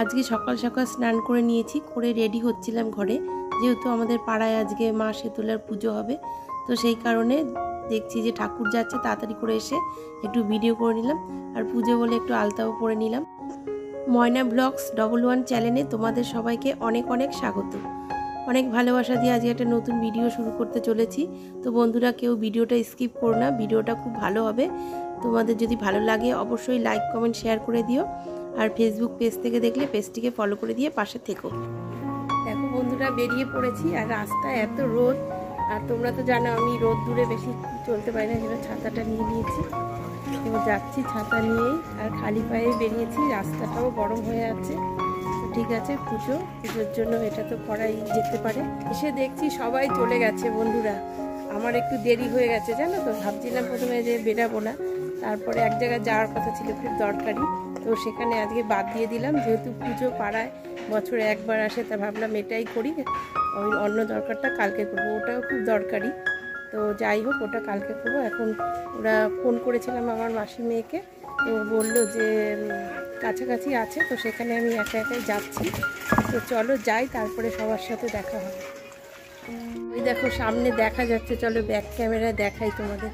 আজকে সকাল সকাল স্নান করে নিয়েছি, করে রেডি হচ্ছিলাম ঘরে, যেহেতু আমাদের পাড়ায় আজকে মা শীতলার পুজো হবে। তো সেই কারণে দেখছি যে ঠাকুর যাচ্ছে, তাড়াতাড়ি করে এসে একটু ভিডিও করে নিলাম, আর পুজো বলে একটু আলতাও পরে নিলাম। ময়না ব্লগস 11 চ্যানেলে তোমাদের সবাইকে অনেক অনেক স্বাগত, অনেক ভালোবাসা দিয়ে আজকে একটা নতুন ভিডিও শুরু করতে চলেছি। তো বন্ধুরা, কেউ ভিডিওটা স্কিপ করো না, ভিডিওটা খুব ভালো হবে। তোমাদের যদি ভালো লাগে অবশ্যই লাইক কমেন্ট শেয়ার করে দিও, আর ফেসবুক পেজ থেকে দেখলে পেজটিকে ফলো করে দিয়ে পাশে থেকো। দেখো বন্ধুরা, বেরিয়ে পড়েছি, আর রাস্তায় এত রোদ, আর তোমরা তো জানো আমি রোদ দূরে বেশি চলতে পারি না, সেটা ছাতাটা নিয়ে নিয়েছি। এবার যাচ্ছি ছাতা নিয়েই, আর খালি পায়ে বেরিয়েছি, রাস্তাটাও গরম হয়ে আছে। ঠিক আছে, পুজোর জন্য এটা তো করাই যেতে পারে। এসে দেখছি সবাই চলে গেছে বন্ধুরা, আমার একটু দেরি হয়ে গেছে জানো তো। ভাবছিলাম প্রথমে যে বেরাবো না, তারপরে এক জায়গায় যাওয়ার কথা ছিল খুব দরকারি, তো সেখানে আজকে বাদ দিয়ে দিলাম। যেহেতু পুজো পাড়ায় বছরে একবার আসে, তা ভাবলাম এটাই করি, ওই অন্য দরকারটা কালকে করবো, ওটাও খুব দরকারি। তো যাই হোক, ওটা কালকে করবো। এখন ওরা ফোন করেছিলাম আমার মাসি মেয়েকে, তো বললো যে কাছাকাছি আছে, তো সেখানে আমি একা একাই যাচ্ছি। তো চলো যাই, তারপরে সবার সাথে দেখা হবে। ওই দেখো সামনে দেখা যাচ্ছে, চলো ব্যাক ক্যামেরায় দেখাই তোমাদের।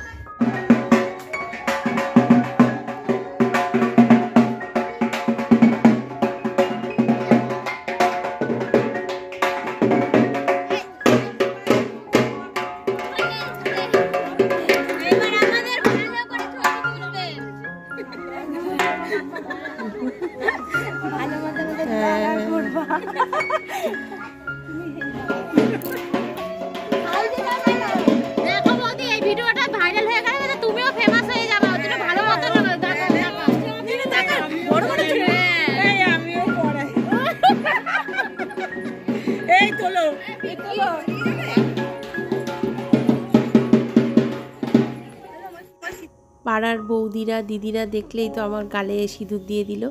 পাড়ার বৌদিরা দিদিরা দেখলেই তো আমার গালে সিঁদুর দিয়ে দিল,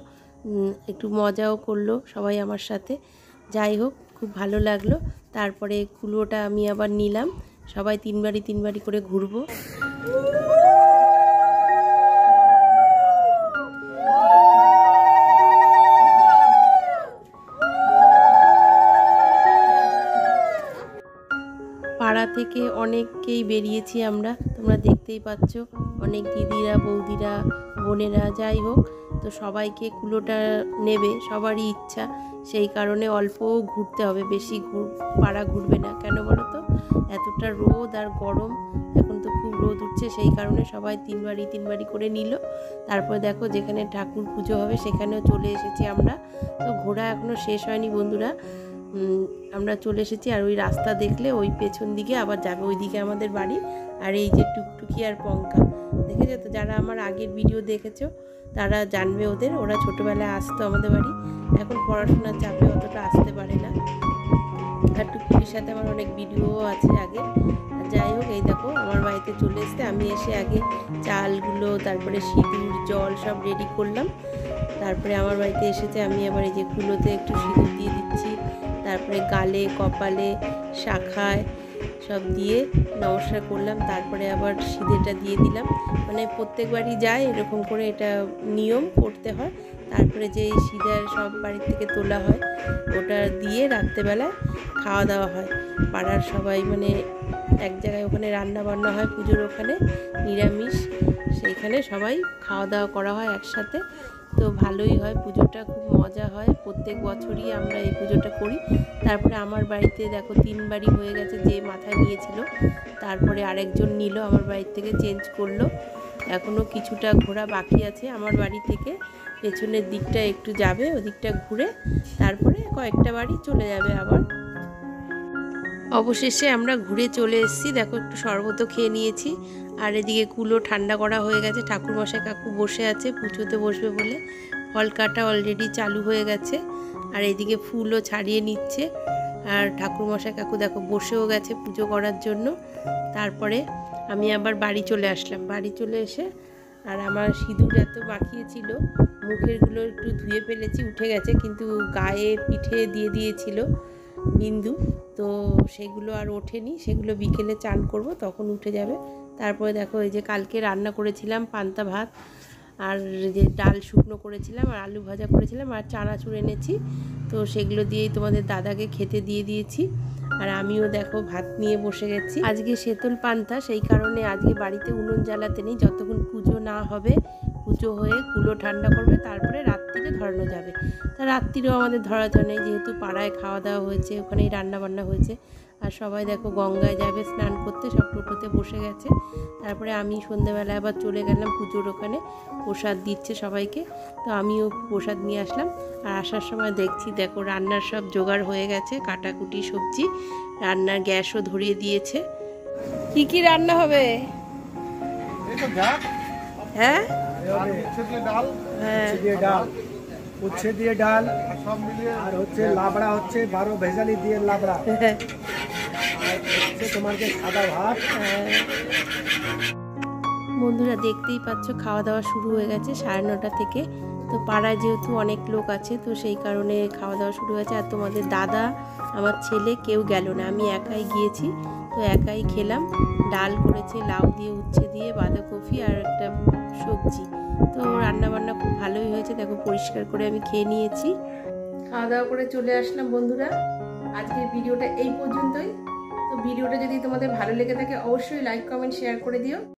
একটু মজাও করলো সবাই আমার সাথে। যাই হোক, খুব ভালো লাগলো। তারপরে কুলোটা আমি আবার নিলাম, সবাই তিন বাড়ি করে ঘুরবো। পাড়া থেকে অনেককেই বেরিয়েছি আমরা, তোমরা দেখতেই পাচ্ছ, অনেক দিদিরা বৌদিরা বোনেরা। যাই হোক, তো সবাইকে কুলোটা নেবে সবারই ইচ্ছা, সেই কারণে অল্পও ঘুরতে হবে, বেশি পাড়া ঘুরবে না। কেন বলো তো, এতটা রোদ আর গরম, এখন তো খুব রোদ উঠছে, সেই কারণে সবাই তিন বাড়ি করে নিল। তারপরে দেখো যেখানে ঠাকুর পুজো হবে সেখানেও চলে এসেছি আমরা। তো ঘোরা এখনও শেষ হয়নি বন্ধুরা, আমরা চলে এসেছি। আর ওই রাস্তা দেখলে ওই পেছন দিকে আবার যাবে, ওই দিকে আমাদের বাড়ি। আর এই যে টুকটুকি আর পঙ্কা, দেখেছো তো, যারা আমার আগের ভিডিও দেখেছো তারা জানবে ওরা ছোটোবেলায় আসতো আমাদের বাড়ি, এখন পড়াশোনার চাপে অতটা আসতে পারে না। আর টুকটুকির সাথে আমার অনেক ভিডিও আছে আগে। যাই হোক, এই দেখো আমার বাড়িতে চলে এসছে। আমি এসে আগে চালগুলো, তারপরে সিঁদুর জল সব রেডি করলাম। তারপরে আমার বাড়িতে এসেছে, আমি আবার এই যে কুলোতে একটু সিঁদুর দিয়ে দিচ্ছি, তারপরে গালে কপালে শাখায় সব দিয়ে নমস্কার করলাম। তারপরে আবার সিঁদুরটা দিয়ে দিলাম, মানে প্রত্যেকবারই যায় এরকম করে, এটা নিয়ম করতে হয়। তারপরে যে সিঁদুর সব বাড়ি থেকে তোলা হয়, ওটা দিয়ে রাত্রেবেলায় খাওয়া দাওয়া হয়। পাড়ার সবাই মানে এক জায়গায় ওখানে রান্না বান্না হয় পুজোর ওখানে, নিরামিষ, সেইখানে সবাই খাওয়া দাওয়া করা হয় একসাথে। তো ভালোই হয় পুজোটা, খুব মজা হয়। প্রত্যেক বছরই আমরা এই পুজোটা করি। তারপরে আমার বাড়িতে দেখো 3 বাড়ি হয়ে গেছে, যে মাথায় নিয়েছিল তারপরে আরেকজন নিল, আমার বাড়ি থেকে চেঞ্জ করলো। এখনও কিছুটা ঘোরা বাকি আছে, আমার বাড়ি থেকে পেছনের দিকটা একটু যাবে, ওদিকটা ঘুরে তারপরে কয়েকটা বাড়ি চলে যাবে আবার। অবশেষে আমরা ঘুরে চলে এসেছি। দেখো একটু শরবতও খেয়ে নিয়েছি, আর এদিকে কুলো ঠান্ডা করা হয়ে গেছে। ঠাকুরমশাই কাকু বসে আছে, পুজোতে বসবে বলে। ফল কাটা অলরেডি চালু হয়ে গেছে, আর এদিকে ফুলও ছাড়িয়ে নিচ্ছে। আর ঠাকুরমশাই কাকু দেখো বসেও গেছে পুজো করার জন্য। তারপরে আমি আবার বাড়ি চলে আসলাম। বাড়ি চলে এসে, আর আমার সিঁদুর এত মাখিয়েছিল, মুখেরগুলো একটু ধুয়ে ফেলেছি, উঠে গেছে, কিন্তু গায়ে পিঠে দিয়ে দিয়েছিল বিন্দু, তো সেগুলো আর ওঠেনি, সেগুলো বিকেলে চান করব, তখন উঠে যাবে। তারপরে দেখো এই যে কালকে রান্না করেছিলাম পান্তা ভাত, আর যে ডাল শুকনো করেছিলাম আর আলু ভাজা করেছিলাম আর চানাচুর এনেছি, তো সেগুলো দিয়েই তোমাদের দাদাকে খেতে দিয়ে দিয়েছি। আর আমিও দেখো ভাত নিয়ে বসে গেছি। আজকে শীতল পান্তা, সেই কারণে আজকে বাড়িতে উনুন জ্বালাতে নেই, যতক্ষণ পুজো না হবে, পুজো হয়ে কুলো ঠান্ডা করবে তারপরে রাত্রিরে ধরানো যাবে। তা রাত্রিরেও আমাদের ধরাতে নেই, যেহেতু পাড়ায় খাওয়া দাওয়া হয়েছে, ওখানেই রান্না বান্না হয়েছে। আর সবাই দেখো গঙ্গায় যাবে স্নান করতে, সব টোটোতে বসে গেছে। তারপরে আমি সন্ধ্যেবেলা আবার চলে গেলাম পুজোর ওখানে, প্রসাদ দিচ্ছে সবাইকে, তো আমিও প্রসাদ নিয়ে আসলাম। আর আসার সময় দেখছি দেখো রান্নার সব জোগাড় হয়ে গেছে, কাটাকুটি সবজি, রান্নার গ্যাসও ধরিয়ে দিয়েছে। কি কি রান্না হবে? হ্যাঁ ডাল, উচ্ছে দিয়ে ডাল, আর হচ্ছে লাবড়া, হচ্ছে 12 ভেজালি দিয়ে লাবড়া, আর হচ্ছে তোমার যে সাদা ভাত। বন্ধুরা দেখতেই পাচ্ছ খাওয়া দাওয়া শুরু হয়ে গেছে 9:30 থেকে। তো পাড়ায় যেহেতু অনেক লোক আছে, তো সেই কারণে খাওয়া দাওয়া শুরু হয়েছে। আর তোমাদের দাদা, আমার ছেলে কেউ গেল না, আমি একাই গিয়েছি, তো একাই খেলাম। ডাল করেছে লাউ দিয়ে, উচ্ছে দিয়ে, বাঁধাকপি আর একটা সবজি। তো রান্নাবান্না খুব ভালোই হয়েছে, দেখো পরিষ্কার করে আমি খেয়ে নিয়েছি। খাওয়া দাওয়া করে চলে আসলাম বন্ধুরা। আজকের ভিডিওটা এই পর্যন্তই। তো ভিডিওটা যদি তোমাদের ভালো লেগে থাকে অবশ্যই লাইক কমেন্ট শেয়ার করে দিও।